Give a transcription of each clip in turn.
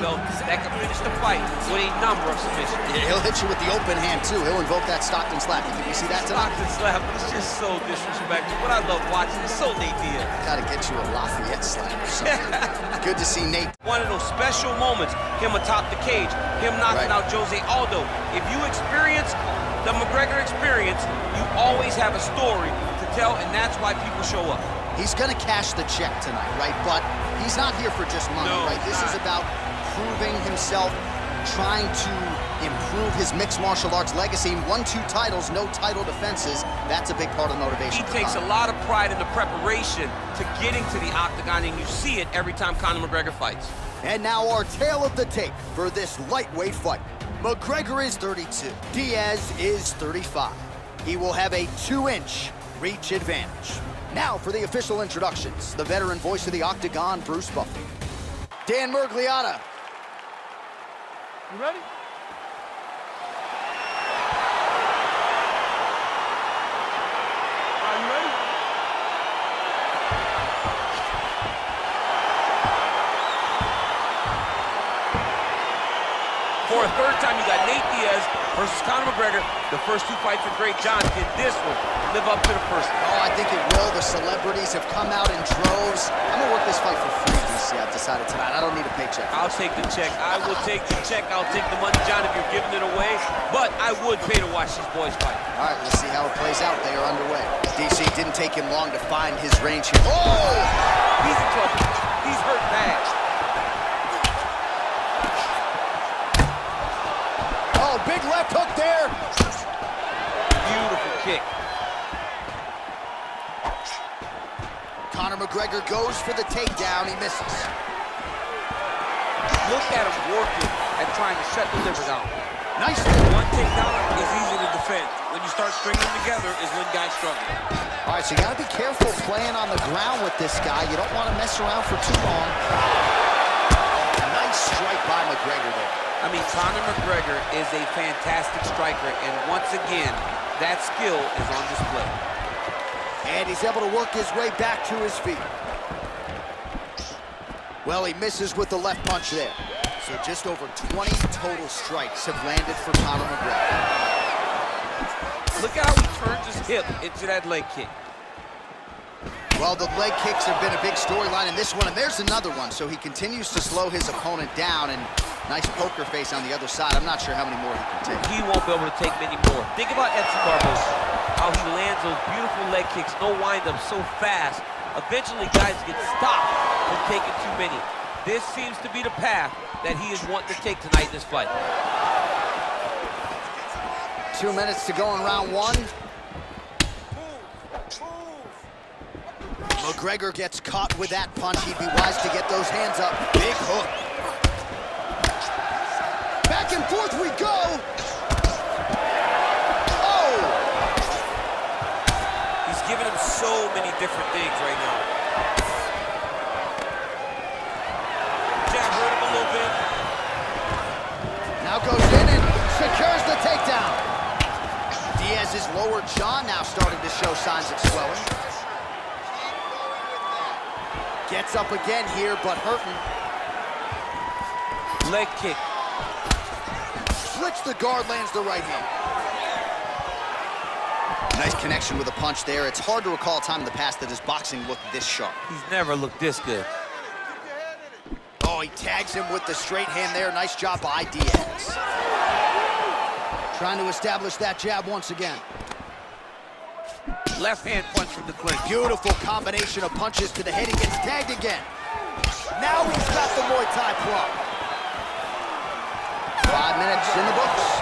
belt that can finish the fight with a number of submissions. Yeah, he'll hit you with the open hand, too. He'll invoke that Stockton slap. You think we see that tonight? Stockton slap is just so disrespectful. What I love watching is so Nate Diaz. Gotta get you a Lafayette slap or something. Good to see Nate. One of those special moments, him atop the cage, him knocking out Jose Aldo. If you experience the McGregor experience, you always have a story to tell, and that's why people show up. He's gonna cash the check tonight, right? But he's not here for just money, right? This is about proving himself, trying to improve his mixed martial arts legacy. 1-2 titles, no title defenses. That's a big part of the motivation. He takes a lot of pride in the preparation to getting to the octagon, and you see it every time Conor McGregor fights. And now our tale of the tape for this lightweight fight. McGregor is 32. Diaz is 35. He will have a 2-inch reach advantage. Now for the official introductions. The veteran voice of the octagon, Bruce Buffer. Dan Murgliata. You ready? Are you ready? For a third time, you got Nate Diaz versus Conor McGregor. The first 2 fights were great. John, did this one live up to the first one? Oh, I think it will. The celebrities have come out in droves. I'm gonna work this fight for free, DC. I've decided tonight. I don't need a paycheck. I'll take the check. I will take the check. I'll take the money, John, if you're giving it away. But I would pay to watch these boys fight. All right, let's see how it plays out. They are underway. DC didn't take him long to find his range here. Oh! He's in trouble. He's hurt bad. Oh, big left hook there. Beautiful kick. Conor McGregor goes for the takedown. He misses. Look at him working and trying to shut the liver down. Nice. One takedown is easy to defend. When you start stringing them together is when guys struggle. All right, so you got to be careful playing on the ground with this guy. You don't want to mess around for too long. Nice strike by McGregor there. I mean, Conor McGregor is a fantastic striker, and once again, that skill is on display. And he's able to work his way back to his feet. Well, he misses with the left punch there. So just over 20 total strikes have landed for Conor McGregor. Look at how he turns his hip into that leg kick. Well, the leg kicks have been a big storyline in this one, and there's another one. So he continues to slow his opponent down, and nice poker face on the other side. I'm not sure how many more he can take. He won't be able to take many more. Think about Edson Barboza, how he lands those beautiful leg kicks, no wind-up, so fast. Eventually, guys get stopped from taking too many. This seems to be the path that he is wanting to take tonight in this fight. 2 minutes to go in round 1. McGregor gets caught with that punch. He'd be wise to get those hands up. Big hook. Back and forth we go. Oh! He's giving him so many different things right now. Jab hurt him a little bit. Now goes in and secures the takedown. Diaz's lower jaw now starting to show signs of swelling. Gets up again here, but hurting. Leg kick. Splits the guard, lands the right hand. Nice connection with a punch there. It's hard to recall a time in the past that his boxing looked this sharp. He's never looked this good. Oh, he tags him with the straight hand there. Nice job by Diaz. Trying to establish that jab once again. Left hand punch from the clinch. Beautiful combination of punches to the head. He gets tagged again. Now he's got the Muay Thai plug. 5 minutes in the books.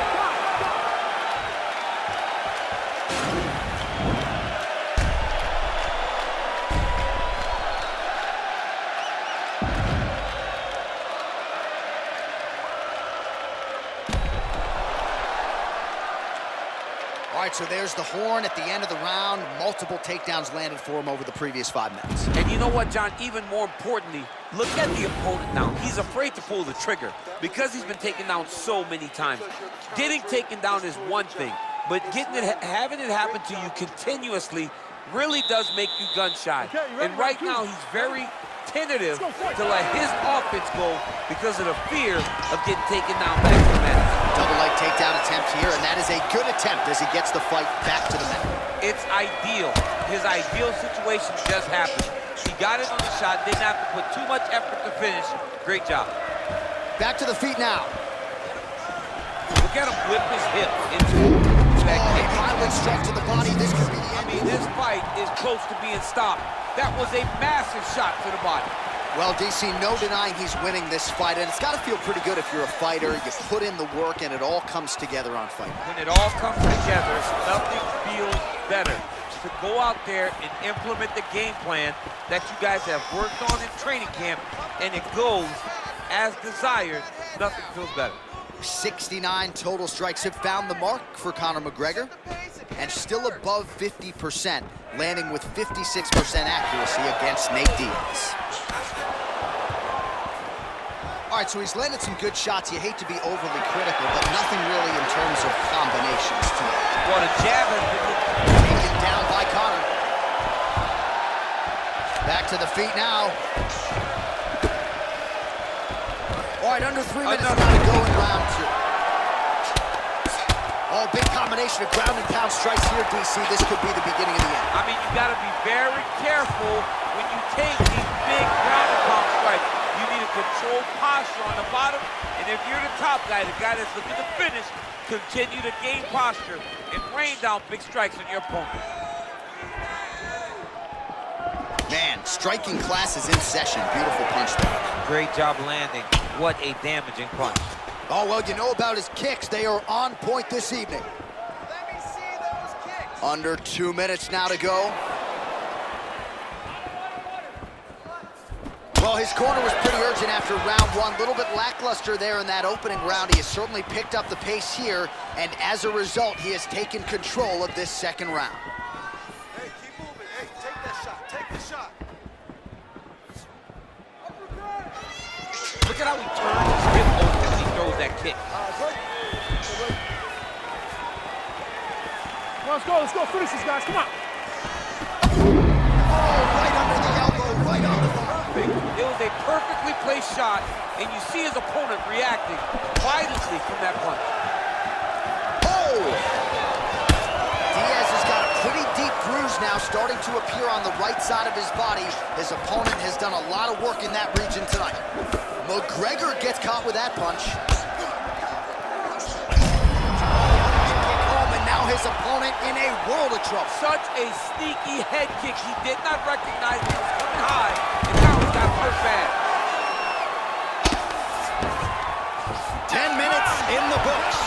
All right, so there's the horn at the end of the round. Multiple takedowns landed for him over the previous 5 minutes. And you know what, John? Even more importantly, look at the opponent now. He's afraid to pull the trigger because he's been taken down so many times. Getting taken down is one thing, but having it happen to you continuously really does make you gun shy. And right now, he's very tentative to let his offense go because of the fear of getting taken down back to the mat. Double leg takedown attempt here, and that is a good attempt as he gets the fight back to the mat. It's ideal. His ideal situation just happened. He got it on the shot, didn't have to put too much effort to finish. Great job. Back to the feet now. Look at him whip his hip into that He kick. finally struck to the body. This could be the end. I mean, this fight is close to being stopped. That was a massive shot to the body. Well, DC, no denying he's winning this fight, and it's got to feel pretty good if you're a fighter. You put in the work, and it all comes together on fight. When it all comes together, nothing feels better. To go out there and implement the game plan that you guys have worked on in training camp, and it goes as desired, nothing feels better. 69 total strikes have found the mark for Conor McGregor, and still above 50%, landing with 56% accuracy against Nate Diaz. All right, so he's landed some good shots. You hate to be overly critical, but nothing really in terms of combinations tonight. Well, the jab has been Taken down by Conor. Back to the feet now. All right, under 3 minutes now to go in round 2. Oh, big combination of ground and pound strikes here, DC. This could be the beginning of the end. I mean, you got to be very careful when you take these big ground and pound strikes. You need a controlled posture on the bottom, and if you're the top guy, the guy that's looking to finish, continue to gain posture and rain down big strikes on your opponent. Man, striking class is in session. Beautiful punch there. Great job landing. What a damaging punch. Oh, well, you know about his kicks. They are on point this evening. Let me see those kicks. Under 2 minutes now to go. Well, his corner was pretty urgent after round 1. A little bit lackluster there in that opening round. He has certainly picked up the pace here, and as a result, he has taken control of this second round. Hey, keep moving. Hey, take that shot. Take the shot. Look at how he turns his hip over when he throws that kick. Let's go. Let's go. Finish this, guys. Come on. Oh, right under the elbow, right on the bump. It was a perfectly placed shot, and you see his opponent reacting violently from that punch. Oh! Diaz has got a pretty deep bruise now starting to appear on the right side of his body. His opponent has done a lot of work in that region tonight. McGregor gets caught with that punch. Kick home, and now his opponent in a world of trouble. Such a sneaky head kick. He did not recognize it was coming high, and now he's got hurt bad. 10 minutes in the books.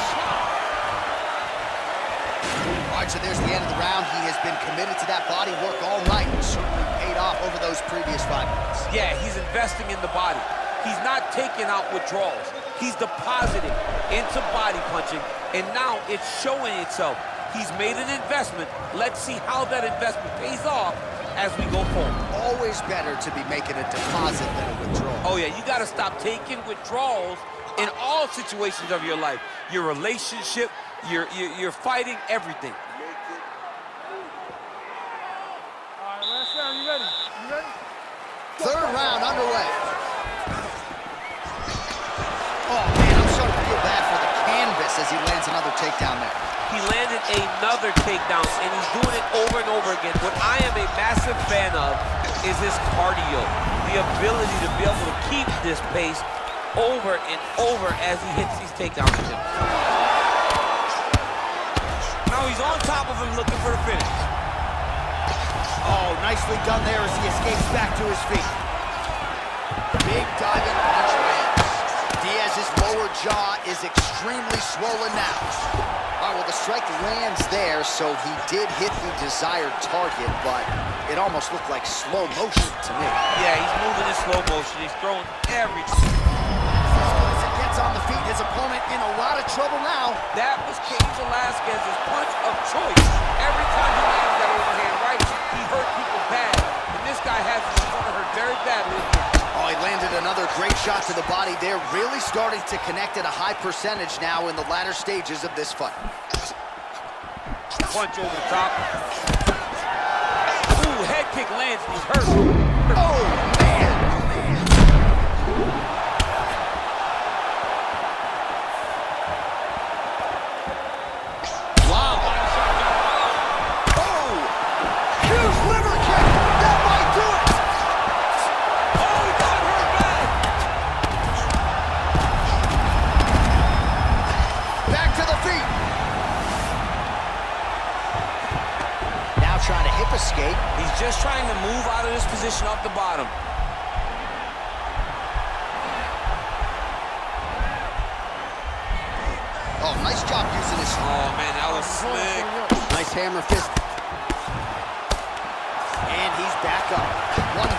All right, so there's the end of the round. He has been committed to that body work all night, and certainly paid off over those previous 5 minutes. Yeah, he's investing in the body. He's not taking out withdrawals. He's depositing into body punching, and now it's showing itself. He's made an investment. Let's see how that investment pays off as we go forward. Always better to be making a deposit than a withdrawal. Oh, yeah, you got to stop taking withdrawals in all situations of your life. Your relationship, you're fighting everything. All right, last round. You ready? You ready? Third round underway. Oh, man, I'm starting to feel bad for the canvas as he lands another takedown there. He landed another takedown, and he's doing it over and over again. What I am a massive fan of is his cardio, the ability to be able to keep this pace over and over as he hits these takedown attempts. Now he's on top of him looking for the finish. Oh, nicely done there as he escapes back to his feet. Big diving punch lands. Diaz's lower jaw is extremely swollen now. All right, well, the strike lands there, so he did hit the desired target, but it almost looked like slow motion to me. Yeah, he's moving in slow motion. He's throwing everything. As he gets on the feet, his opponent in a lot of trouble now. That was Cain Velasquez's punch of choice. Every time he landed that overhand right, he hurt people bad. And this guy has his opponent hurt very badly. Oh, he landed another great shot to the body there, really starting to connect at a high percentage now in the latter stages of this fight. Punch over the top. Ooh, head kick lands and he's hurt. Oh, man! move out of this position off the bottom. Oh, nice job using his... Oh, man, that was slick. Nice hammer fist. And he's back up. 131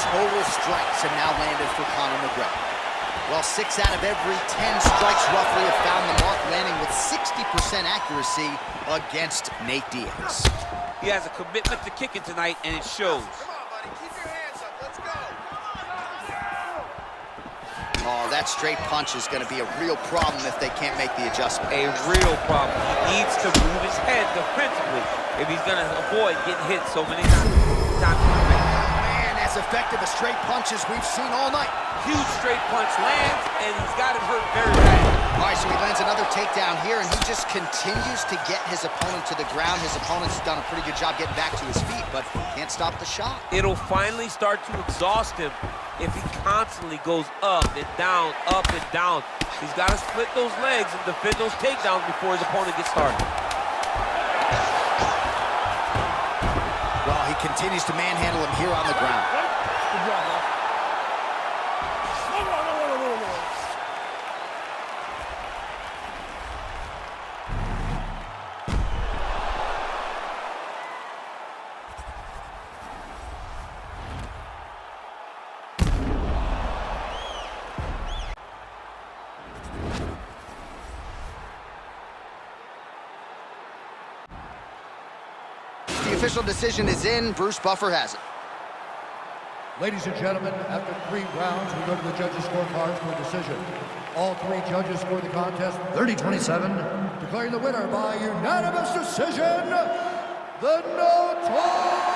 total strikes have now landed for Conor McGregor. Well, 6 out of every 10 strikes roughly have found the mark, landing with 60% accuracy against Nate Diaz. He has a commitment to kicking tonight, and it shows. Come on, buddy. Keep your hands up. Let's go. Oh, that straight punch is going to be a real problem if they can't make the adjustment. A real problem. He needs to move his head defensively if he's going to avoid getting hit so many times. Man, as effective as straight punches we've seen all night. Huge straight punch lands, and he's got it hurt very bad. All right, so he lands another takedown here, and he just continues to get his opponent to the ground. His opponent's done a pretty good job getting back to his feet, but can't stop the shot. It'll finally start to exhaust him if he constantly goes up and down, up and down. He's got to split those legs and defend those takedowns before his opponent gets started. Well, he continues to manhandle him here on the ground. Good job, man. The official decision is in. Bruce Buffer has it. Ladies and gentlemen, after 3 rounds, we go to the judges' scorecards for a decision. All 3 judges scored the contest 30-27, declaring the winner by unanimous decision, the Notorious